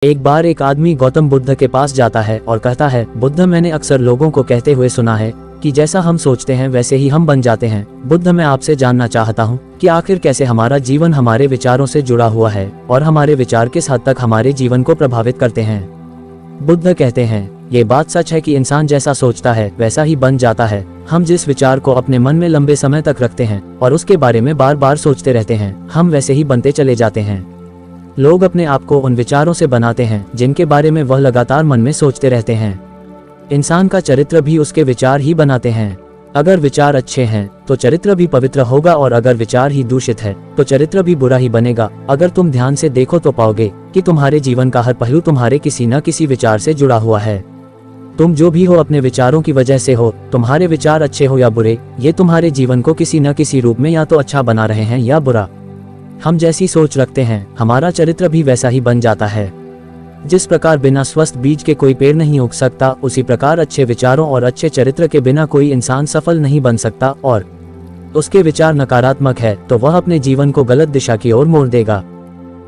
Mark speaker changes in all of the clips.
Speaker 1: एक बार एक आदमी गौतम बुद्ध के पास जाता है और कहता है, बुद्ध, मैंने अक्सर लोगों को कहते हुए सुना है कि जैसा हम सोचते हैं वैसे ही हम बन जाते हैं। बुद्ध, मैं आपसे जानना चाहता हूँ कि आखिर कैसे हमारा जीवन हमारे विचारों से जुड़ा हुआ है और हमारे विचार किस हद तक हमारे जीवन को प्रभावित करते हैं। बुद्ध कहते हैं, ये बात सच है कि इंसान जैसा सोचता है वैसा ही बन जाता है। हम जिस विचार को अपने मन में लंबे समय तक रखते हैं और उसके बारे में बार बार सोचते रहते हैं, हम वैसे ही बनते चले जाते हैं। लोग अपने आप को उन विचारों से बनाते हैं जिनके बारे में वह लगातार मन में सोचते रहते हैं। इंसान का चरित्र भी उसके विचार ही बनाते हैं। अगर विचार अच्छे हैं तो चरित्र भी पवित्र होगा और अगर विचार ही दूषित है तो चरित्र भी बुरा ही बनेगा। अगर तुम ध्यान से देखो तो पाओगे कि तुम्हारे जीवन का हर पहलू तुम्हारे किसी न किसी विचार से जुड़ा हुआ है। तुम जो भी हो अपने विचारों की वजह से हो। तुम्हारे विचार अच्छे हो या बुरे, ये तुम्हारे जीवन को किसी न किसी रूप में या तो अच्छा बना रहे हैं या बुरा। हम जैसी सोच रखते हैं हमारा चरित्र भी वैसा ही बन जाता है। जिस प्रकार बिना स्वस्थ बीज के कोई पेड़ नहीं उग सकता, उसी प्रकार अच्छे विचारों और अच्छे चरित्र के बिना कोई इंसान सफल नहीं बन सकता। और उसके विचार नकारात्मक है तो वह अपने जीवन को गलत दिशा की ओर मोड़ देगा।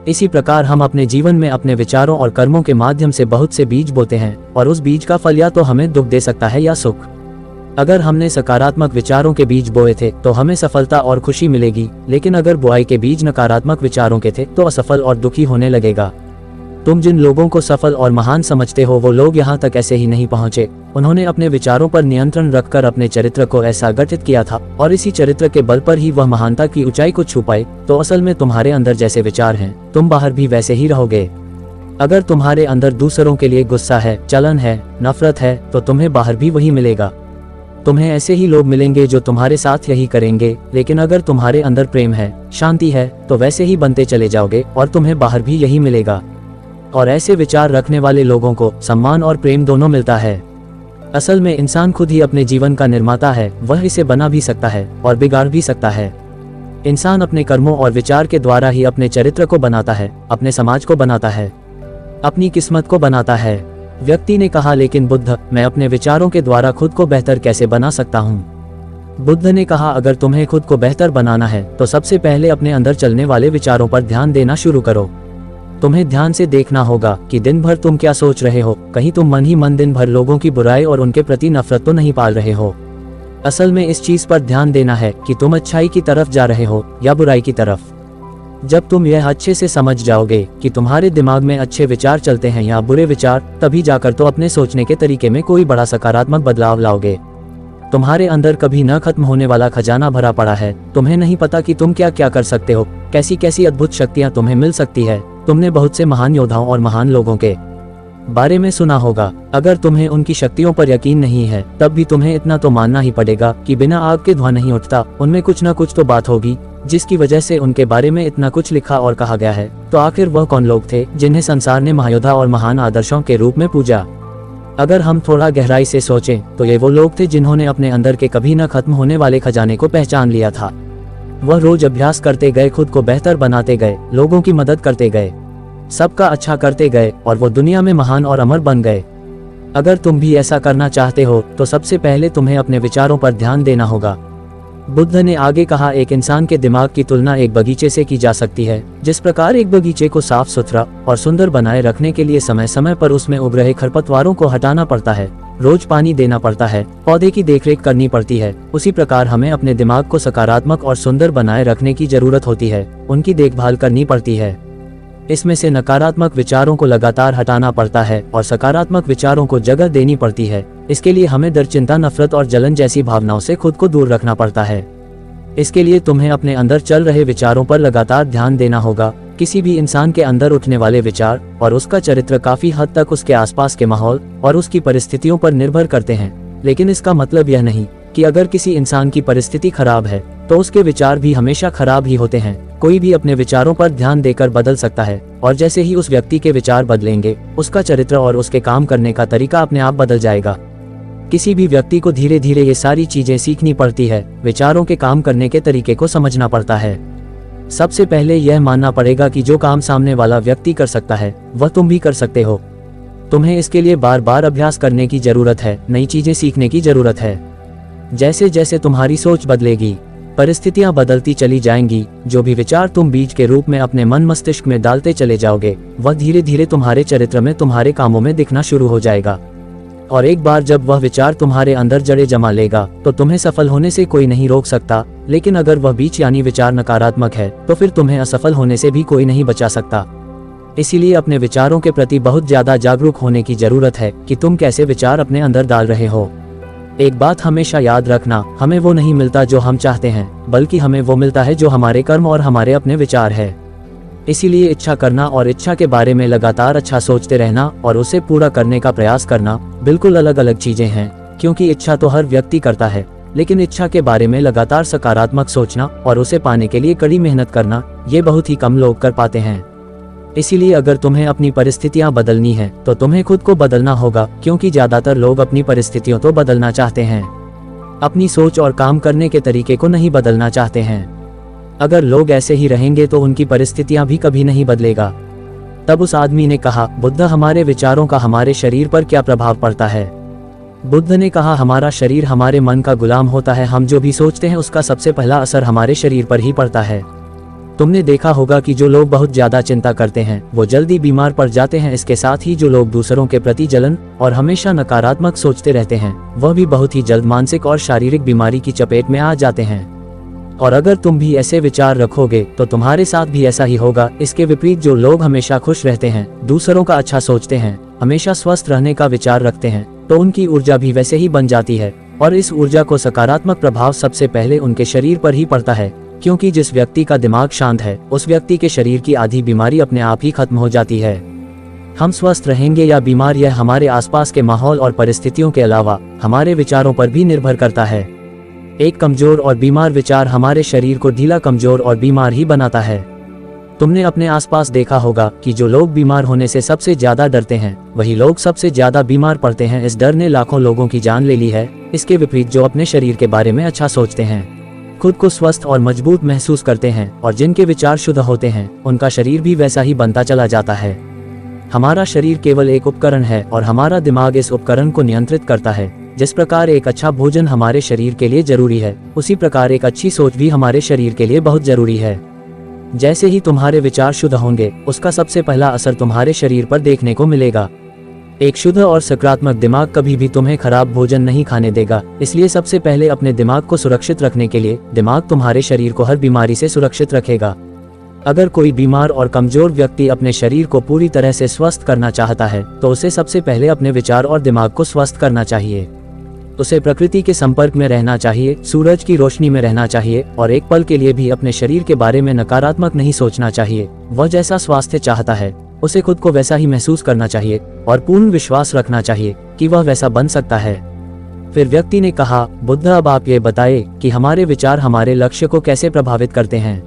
Speaker 1: इसी प्रकार हम अपने जीवन में अपने विचारों और कर्मों के माध्यम से बहुत से बीज बोते हैं और उस बीज का फल या तो हमें दुख दे सकता है या सुख। अगर हमने सकारात्मक विचारों के बीज बोए थे तो हमें सफलता और खुशी मिलेगी, लेकिन अगर बुआई के बीज नकारात्मक विचारों के थे तो असफल और दुखी होने लगेगा। तुम जिन लोगों को सफल और महान समझते हो वो लोग यहाँ तक ऐसे ही नहीं पहुँचे। उन्होंने अपने विचारों पर नियंत्रण रखकर अपने चरित्र को ऐसा गठित किया था और इसी चरित्र के बल पर ही वह महानता की ऊंचाई को छू पाए। तो असल में तुम्हारे अंदर जैसे विचार हैं तुम बाहर भी वैसे ही रहोगे। अगर तुम्हारे अंदर दूसरों के लिए गुस्सा है, जलन है, नफरत है तो तुम्हें बाहर भी वही मिलेगा। तुम्हें ऐसे ही लोग मिलेंगे जो तुम्हारे साथ यही करेंगे। लेकिन अगर तुम्हारे अंदर प्रेम है, शांति है तो वैसे ही बनते चले जाओगे और तुम्हें बाहर भी यही मिलेगा। और ऐसे विचार रखने वाले लोगों को सम्मान और प्रेम दोनों मिलता है। असल में इंसान खुद ही अपने जीवन का निर्माता है। वह इसे बना भी सकता है और बिगाड़ भी सकता है। इंसान अपने कर्मों और विचार के द्वारा ही अपने चरित्र को बनाता है, अपने समाज को बनाता है, अपनी किस्मत को बनाता है। व्यक्ति ने कहा, लेकिन बुद्ध, मैं अपने विचारों के द्वारा खुद को बेहतर कैसे बना सकता हूँ? बुद्ध ने कहा, अगर तुम्हें खुद को बेहतर बनाना है तो सबसे पहले अपने अंदर चलने वाले विचारों पर ध्यान देना शुरू करो। तुम्हें ध्यान से देखना होगा कि दिन भर तुम क्या सोच रहे हो। कहीं तुम मन ही मन दिन भर लोगों की बुराई और उनके प्रति नफरत तो नहीं पाल रहे हो। असल में इस चीज पर ध्यान देना है कि तुम अच्छाई की तरफ जा रहे हो या बुराई की तरफ। जब तुम यह अच्छे से समझ जाओगे कि तुम्हारे दिमाग में अच्छे विचार चलते हैं या बुरे विचार, तभी जाकर तो अपने सोचने के तरीके में कोई बड़ा सकारात्मक बदलाव लाओगे। तुम्हारे अंदर कभी न खत्म होने वाला खजाना भरा पड़ा है। तुम्हें नहीं पता कि तुम क्या क्या कर सकते हो, कैसी कैसी अद्भुत शक्तियां तुम्हें मिल सकती है। तुमने बहुत से महान योद्धाओं और महान लोगों के बारे में सुना होगा। अगर तुम्हें उनकी शक्तियों पर यकीन नहीं है तब भी तुम्हें इतना तो मानना ही पड़ेगा कि बिना आग के धुआं नहीं उठता। उनमें कुछ न कुछ तो बात होगी जिसकी वजह से उनके बारे में इतना कुछ लिखा और कहा गया है। तो आखिर वह कौन लोग थे जिन्हें संसार ने महायोद्धा और महान आदर्शों के रूप में पूजा? अगर हम थोड़ा गहराई से सोचें तो ये वो लोग थे जिन्होंने अपने अंदर के कभी न खत्म होने वाले खजाने को पहचान लिया था। वह रोज अभ्यास करते गए, खुद को बेहतर बनाते गए, लोगों की मदद करते गए, सबका अच्छा करते गए और वो दुनिया में महान और अमर बन गए। अगर तुम भी ऐसा करना चाहते हो तो सबसे पहले तुम्हें अपने विचारों पर ध्यान देना होगा। बुद्ध ने आगे कहा, एक इंसान के दिमाग की तुलना एक बगीचे से की जा सकती है। जिस प्रकार एक बगीचे को साफ सुथरा और सुंदर बनाए रखने के लिए समय समय पर उसमें उग रहे खरपतवारों को हटाना पड़ता है, रोज पानी देना पड़ता है, पौधे की देखरेख करनी पड़ती है, उसी प्रकार हमें अपने दिमाग को सकारात्मक और सुंदर बनाए रखने की जरूरत होती है। उनकी देखभाल करनी पड़ती है। इसमें से नकारात्मक विचारों को लगातार हटाना पड़ता है और सकारात्मक विचारों को जगह देनी पड़ती है। इसके लिए हमें डर, चिंता, नफरत और जलन जैसी भावनाओं से खुद को दूर रखना पड़ता है। इसके लिए तुम्हें अपने अंदर चल रहे विचारों पर लगातार ध्यान देना होगा। किसी भी इंसान के अंदर उठने वाले विचार और उसका चरित्र काफी हद तक उसके आसपास के माहौल और उसकी परिस्थितियों पर निर्भर करते हैं। लेकिन इसका मतलब यह नहीं कि अगर किसी इंसान की परिस्थिति खराब है तो उसके विचार भी हमेशा खराब ही होते हैं। कोई भी अपने विचारों पर ध्यान देकर बदल सकता है और जैसे ही उस व्यक्ति के विचार बदलेंगे, उसका चरित्र और उसके काम करने का तरीका अपने आप बदल जाएगा। किसी भी व्यक्ति को धीरे धीरे ये सारी चीजें सीखनी पड़ती है। विचारों के काम करने के तरीके को समझना पड़ता है। सबसे पहले यह मानना पड़ेगा कि जो काम सामने वाला व्यक्ति कर सकता है वह तुम भी कर सकते हो। तुम्हें इसके लिए बार बार अभ्यास करने की जरूरत है, नई चीजें सीखने की जरूरत है। जैसे जैसे तुम्हारी सोच बदलेगी, परिस्थितियां बदलती चली जाएंगी। जो भी विचार तुम बीज के रूप में अपने मन मस्तिष्क में डालते चले जाओगे, वह धीरे धीरे तुम्हारे चरित्र में, तुम्हारे कामों में दिखना शुरू हो जाएगा। और एक बार जब वह विचार तुम्हारे अंदर जड़े जमा लेगा तो तुम्हें सफल होने से कोई नहीं रोक सकता। लेकिन अगर वह बीज यानी विचार नकारात्मक है तो फिर तुम्हें असफल होने से भी कोई नहीं बचा सकता। इसीलिए अपने विचारों के प्रति बहुत ज्यादा जागरूक होने की जरूरत है कि तुम कैसे विचार अपने अंदर डाल रहे हो। एक बात हमेशा याद रखना, हमें वो नहीं मिलता जो हम चाहते हैं, बल्कि हमें वो मिलता है जो हमारे कर्म और हमारे अपने विचार है। इसीलिए इच्छा करना और इच्छा के बारे में लगातार अच्छा सोचते रहना और उसे पूरा करने का प्रयास करना बिल्कुल अलग अलग चीजें हैं। क्योंकि इच्छा तो हर व्यक्ति करता है, लेकिन इच्छा के बारे में लगातार सकारात्मक सोचना और उसे पाने के लिए कड़ी मेहनत करना, ये बहुत ही कम लोग कर पाते हैं। इसीलिए अगर तुम्हें अपनी परिस्थितियां बदलनी है तो तुम्हें खुद को बदलना होगा, क्योंकि ज्यादातर लोग अपनी परिस्थितियों तो बदलना चाहते हैं, अपनी सोच और काम करने के तरीके को नहीं बदलना चाहते हैं। अगर लोग ऐसे ही रहेंगे तो उनकी परिस्थितियां भी कभी नहीं बदलेगा। तब उस आदमी ने कहा, बुद्ध, हमारे विचारों का हमारे शरीर पर क्या प्रभाव पड़ता है? बुद्ध ने कहा, हमारा शरीर हमारे मन का गुलाम होता है। हम जो भी सोचते हैं उसका सबसे पहला असर हमारे शरीर पर ही पड़ता है। तुमने देखा होगा कि जो लोग बहुत ज्यादा चिंता करते हैं वो जल्दी बीमार पड़ जाते हैं। इसके साथ ही जो लोग दूसरों के प्रति जलन और हमेशा नकारात्मक सोचते रहते हैं वह भी बहुत ही जल्द मानसिक और शारीरिक बीमारी की चपेट में आ जाते हैं। और अगर तुम भी ऐसे विचार रखोगे तो तुम्हारे साथ भी ऐसा ही होगा। इसके विपरीत जो लोग हमेशा खुश रहते हैं, दूसरों का अच्छा सोचते हैं, हमेशा स्वस्थ रहने का विचार रखते हैं, तो उनकी ऊर्जा भी वैसे ही बन जाती है। और इस ऊर्जा को सकारात्मक प्रभाव सबसे पहले उनके शरीर पर ही पड़ता है, क्योंकि जिस व्यक्ति का दिमाग शांत है उस व्यक्ति के शरीर की आधी बीमारी अपने आप ही खत्म हो जाती है। हम स्वस्थ रहेंगे या बीमार, यह हमारे आसपास के माहौल और परिस्थितियों के अलावा हमारे विचारों पर भी निर्भर करता है। एक कमजोर और बीमार विचार हमारे शरीर को ढीला, कमजोर और बीमार ही बनाता है। तुमने अपने आसपास देखा होगा कि जो लोग बीमार होने से सबसे ज्यादा डरते हैं वही लोग सबसे ज्यादा बीमार पड़ते हैं। इस डर ने लाखों लोगों की जान ले ली है। इसके विपरीत जो अपने शरीर के बारे में अच्छा सोचते हैं, खुद को स्वस्थ और मजबूत महसूस करते हैं और जिनके विचार शुद्ध होते हैं, उनका शरीर भी वैसा ही बनता चला जाता है। हमारा शरीर केवल एक उपकरण है और हमारा दिमाग इस उपकरण को नियंत्रित करता है। जिस प्रकार एक अच्छा भोजन हमारे शरीर के लिए जरूरी है, उसी प्रकार एक अच्छी सोच भी हमारे शरीर के लिए बहुत जरूरी है। जैसे ही तुम्हारे विचार शुद्ध होंगे, उसका सबसे पहला असर तुम्हारे शरीर पर देखने को मिलेगा। एक शुद्ध और सकारात्मक दिमाग कभी भी तुम्हें खराब भोजन नहीं खाने देगा। इसलिए सबसे पहले अपने दिमाग को सुरक्षित रखने के लिए दिमाग तुम्हारे शरीर को हर बीमारी से सुरक्षित रखेगा। अगर कोई बीमार और कमजोर व्यक्ति अपने शरीर को पूरी तरह से स्वस्थ करना चाहता है तो उसे सबसे पहले अपने विचार और दिमाग को स्वस्थ करना चाहिए। उसे प्रकृति के संपर्क में रहना चाहिए, सूरज की रोशनी में रहना चाहिए और एक पल के लिए भी अपने शरीर के बारे में नकारात्मक नहीं सोचना चाहिए। वह जैसा स्वास्थ्य चाहता है उसे खुद को वैसा ही महसूस करना चाहिए और पूर्ण विश्वास रखना चाहिए कि वह वैसा बन सकता है। फिर व्यक्ति ने कहा, बुद्ध, अब आप ये बताएं कि हमारे विचार हमारे लक्ष्य को कैसे प्रभावित करते हैं?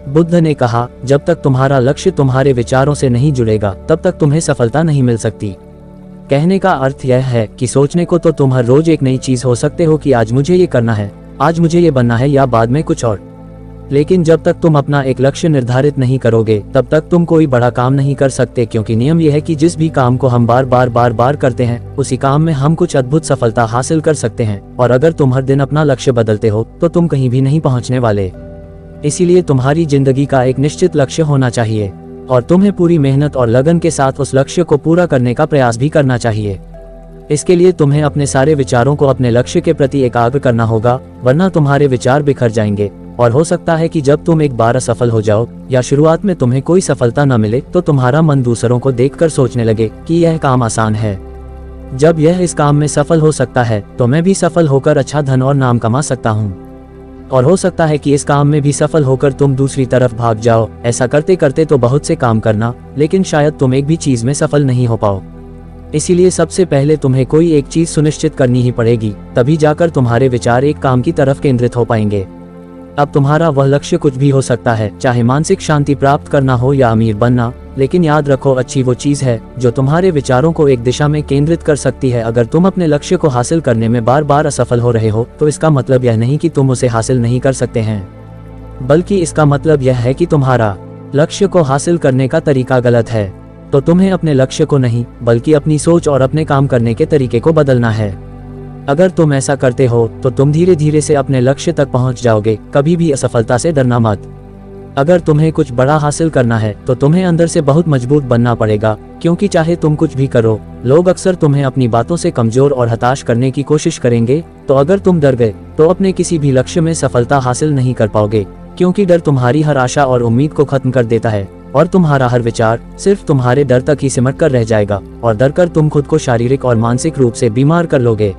Speaker 1: बुद्ध ने कहा, जब तक तुम्हारा लक्ष्य तुम्हारे विचारों से नहीं जुड़ेगा तब तक तुम्हें सफलता नहीं मिल सकती। कहने का अर्थ यह है कि सोचने को तो तुम हर रोज एक नई चीज हो सकते हो कि आज मुझे ये करना है, आज मुझे ये बनना है या बाद में कुछ और। लेकिन जब तक तुम अपना एक लक्ष्य निर्धारित नहीं करोगे तब तक तुम कोई बड़ा काम नहीं कर सकते, क्योंकि नियम यह है कि जिस भी काम को हम बार बार करते हैं उसी काम में हम कुछ अद्भुत सफलता हासिल कर सकते हैं। और अगर तुम हर दिन अपना लक्ष्य बदलते हो तो तुम कहीं भी नहीं पहुंचने वाले। इसीलिए तुम्हारी जिंदगी का एक निश्चित लक्ष्य होना चाहिए और तुम्हें पूरी मेहनत और लगन के साथ उस लक्ष्य को पूरा करने का प्रयास भी करना चाहिए। इसके लिए तुम्हें अपने सारे विचारों को अपने लक्ष्य के प्रति एकाग्र करना होगा, वरना तुम्हारे विचार बिखर जाएंगे। और हो सकता है कि जब तुम एक बार असफल हो जाओ या शुरुआत में तुम्हें कोई सफलता न मिले तो तुम्हारा मन दूसरों को देखकर सोचने लगे कि यह काम आसान है। जब यह इस काम में सफल हो सकता है तो मैं भी सफल होकर अच्छा धन और नाम कमा सकता हूँ। और हो सकता है कि इस काम में भी सफल होकर तुम दूसरी तरफ भाग जाओ। ऐसा करते करते तो बहुत से काम करना, लेकिन शायद तुम एक भी चीज में सफल नहीं हो पाओ। इसीलिए सबसे पहले तुम्हें कोई एक चीज सुनिश्चित करनी ही पड़ेगी, तभी जाकर तुम्हारे विचार एक काम की तरफ केंद्रित हो पाएंगे। अब तुम्हारा वह लक्ष्य कुछ भी हो सकता है, चाहे मानसिक शांति प्राप्त करना हो या अमीर बनना, लेकिन याद रखो अच्छी वो चीज है जो तुम्हारे विचारों को एक दिशा में केंद्रित कर सकती है। अगर तुम अपने लक्ष्य को हासिल करने में बार बार असफल हो रहे हो तो इसका मतलब यह नहीं कि तुम उसे हासिल नहीं कर सकते हैं, बल्कि इसका मतलब यह है कि तुम्हारा लक्ष्य को हासिल करने का तरीका गलत है। तो तुम्हें अपने लक्ष्य को नहीं बल्कि अपनी सोच और अपने काम करने के तरीके को बदलना है। अगर तुम ऐसा करते हो तो तुम धीरे धीरे से अपने लक्ष्य तक पहुंच जाओगे। कभी भी असफलता से डरना मत। अगर तुम्हें कुछ बड़ा हासिल करना है तो तुम्हें अंदर से बहुत मजबूत बनना पड़ेगा, क्योंकि चाहे तुम कुछ भी करो, लोग अक्सर तुम्हें अपनी बातों से कमजोर और हताश करने की कोशिश करेंगे। तो अगर तुम डर गए तो अपने किसी भी लक्ष्य में सफलता हासिल नहीं कर पाओगे, क्योंकि डर तुम्हारी हर आशा और उम्मीद को खत्म कर देता है और तुम्हारा हर विचार सिर्फ तुम्हारे डर तक ही सिमट कर रह जाएगा और डर कर तुम खुद को शारीरिक और मानसिक रूप से बीमार कर लोगे।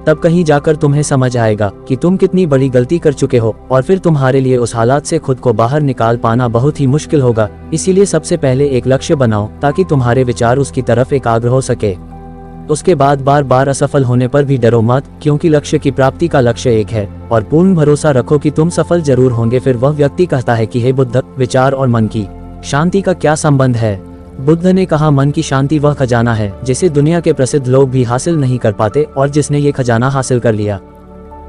Speaker 1: तब कहीं जाकर तुम्हें समझ आएगा कि तुम कितनी बड़ी गलती कर चुके हो और फिर तुम्हारे लिए उस हालात से खुद को बाहर निकाल पाना बहुत ही मुश्किल होगा। इसीलिए सबसे पहले एक लक्ष्य बनाओ ताकि तुम्हारे विचार उसकी तरफ एकाग्र हो सके। उसके बाद बार बार असफल होने पर भी डरो मत, क्योंकि लक्ष्य की प्राप्ति का लक्ष्य एक है और पूर्ण भरोसा रखो कि तुम सफल जरूर होंगे। फिर वह व्यक्ति कहता है कि हे बुद्ध, विचार और मन की शांति का क्या संबंध है? बुद्ध ने कहा, मन की शांति वह खजाना है जिसे दुनिया के प्रसिद्ध लोग भी हासिल नहीं कर पाते, और जिसने ये खजाना हासिल कर लिया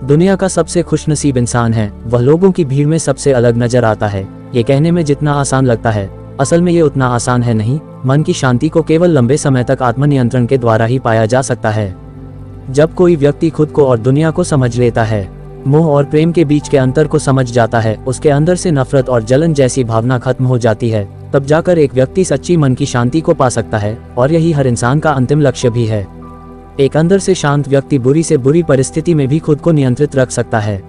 Speaker 1: दुनिया का सबसे खुशनसीब इंसान है। वह लोगों की भीड़ में सबसे अलग नजर आता है। ये कहने में जितना आसान लगता है, असल में ये उतना आसान है नहीं। मन की शांति को केवल लंबे समय तक आत्मनियंत्रण के द्वारा ही पाया जा सकता है। जब कोई व्यक्ति खुद को और दुनिया को समझ लेता है, मोह और प्रेम के बीच के अंतर को समझ जाता है, उसके अंदर से नफरत और जलन जैसी भावना खत्म हो जाती है, तब जाकर एक व्यक्ति सच्ची मन की शांति को पा सकता है। और यही हर इंसान का अंतिम लक्ष्य भी है। एक अंदर से शांत व्यक्ति बुरी से बुरी परिस्थिति में भी खुद को नियंत्रित रख सकता है।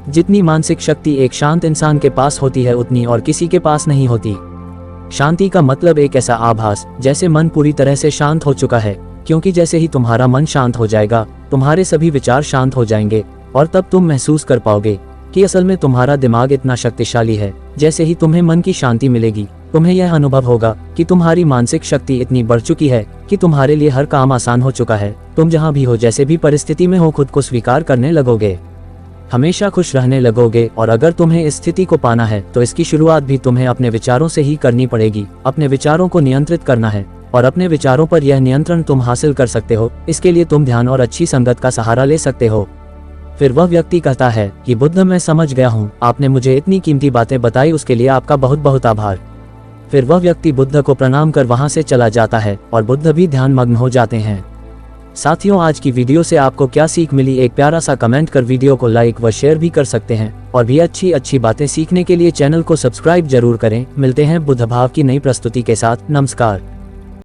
Speaker 1: जितनी मानसिक शक्ति एक शांत इंसान के पास होती है, उतनी और किसी के पास नहीं होती। शांति का मतलब एक ऐसा आभास जैसे मन पूरी तरह से शांत हो चुका है, क्योंकि जैसे ही तुम्हारा मन शांत हो जाएगा, तुम्हारे सभी विचार शांत हो जाएंगे और तब तुम महसूस कर पाओगे कि असल में तुम्हारा दिमाग इतना शक्तिशाली है। जैसे ही तुम्हें मन की शांति मिलेगी, तुम्हें यह अनुभव होगा कि तुम्हारी मानसिक शक्ति इतनी बढ़ चुकी है कि तुम्हारे लिए हर काम आसान हो चुका है। तुम जहां भी हो, जैसे भी परिस्थिति में हो, खुद को स्वीकार करने लगोगे, हमेशा खुश रहने लगोगे। और अगर तुम्हें इस स्थिति को पाना है तो इसकी शुरुआत भी तुम्हें अपने विचारों से ही करनी पड़ेगी। अपने विचारों को नियंत्रित करना है और अपने विचारों पर यह नियंत्रण तुम हासिल कर सकते हो। इसके लिए तुम ध्यान और अच्छी संगत का सहारा ले सकते हो। फिर वह व्यक्ति कहता है कि बुद्ध, मैं समझ गया हूँ, आपने मुझे इतनी कीमती बातें बताई, उसके लिए आपका बहुत बहुत आभार। फिर वह व्यक्ति बुद्ध को प्रणाम कर वहां से चला जाता है और बुद्ध भी ध्यान मग्न हो जाते हैं। साथियों, आज की वीडियो से आपको क्या सीख मिली? एक प्यारा सा कमेंट कर वीडियो को लाइक व शेयर भी कर सकते हैं। और भी अच्छी बातें सीखने के लिए चैनल को सब्सक्राइब जरूर करें। मिलते हैं बुद्ध भाव की नई प्रस्तुति के साथ। नमस्कार।